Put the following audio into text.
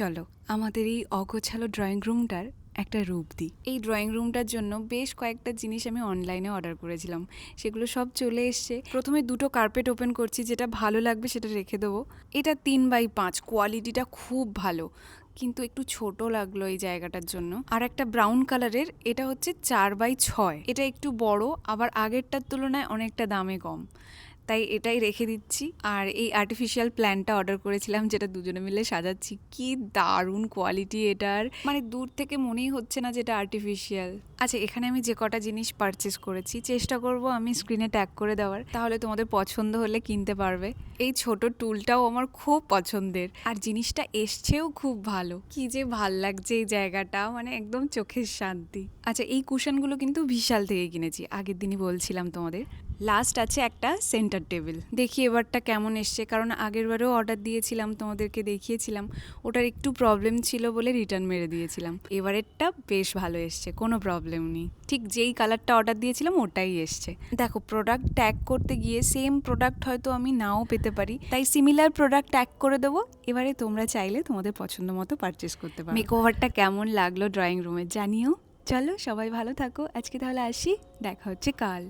চলো আমাদের এই অগোছালো ড্রয়িং রুমটার একটা রূপ দিই। এই ড্রয়িং রুমটার জন্য বেশ কয়েকটা জিনিস আমি অনলাইনে অর্ডার করেছিলাম, সেগুলো সব চলে এসছে। প্রথমে দুটো কার্পেট ওপেন করছি, যেটা ভালো লাগবে সেটা রেখে দেবো। এটা 3x5, কোয়ালিটিটা খুব ভালো, কিন্তু একটু ছোট লাগলো এই জায়গাটার জন্য। আর একটা ব্রাউন কালারের, এটা হচ্ছে 4x6, এটা একটু বড়, আবার আগেরটার তুলনায় অনেকটা দামে কম, তাই এটাই রেখে দিচ্ছি। আর এই আর্টিফিশিয়াল প্ল্যান্টটা অর্ডার করেছিলাম, যেটা দুজনে মিলে সাজাচ্ছি। কি দারুণ কোয়ালিটি এটার, মানে দূর থেকে মনেই হচ্ছে না যেটা আর্টিফিশিয়াল। আচ্ছা, এখানে আমি যে কটা জিনিস পারচেস করেছি চেষ্টা করব আমি স্ক্রিনে ট্যাগ করে দেওয়ার, তাহলে তোমাদের পছন্দ হলে কিনতে পারবে। এই ছোট টুলটাও আমার খুব পছন্দের, আর জিনিসটা এসছেও খুব ভালো। কি যে ভাল লাগছে এই জায়গাটা, মানে একদম চোখের শান্তি। আচ্ছা, এই কুশনগুলো কিন্তু বিশাল থেকে কিনেছি, আগের দিনই বলছিলাম তোমাদের। লাস্ট আছে একটা সেন্টার টেবিল, দেখি এবারটা কেমন এসছে, কারণ আগেরবারেও অর্ডার দিয়েছিলাম, তোমাদেরকে দেখিয়েছিলাম, ওটার একটু প্রবলেম ছিল বলে রিটার্ন মেরে দিয়েছিলাম। এবারেরটা বেশ ভালো এসছে, কোনো প্রবলেম নেই, ঠিক যেই কালারটা অর্ডার দিয়েছিলাম ওটাই এসছে। দেখো, প্রোডাক্ট ট্যাগ করতে গিয়ে সেম প্রোডাক্ট হয়তো আমি নাও পেতে পারি, তাই সিমিলার প্রোডাক্ট ট্যাগ করে দেবো। এবারে তোমরা চাইলে তোমাদের পছন্দ মতো পারচেস করতে পারো। মেকওভারটা কেমন লাগলো ড্রয়িং রুমে জানিও। চলো সবাই ভালো থাকো, আজকে তাহলে আসি, দেখা হচ্ছে কাল।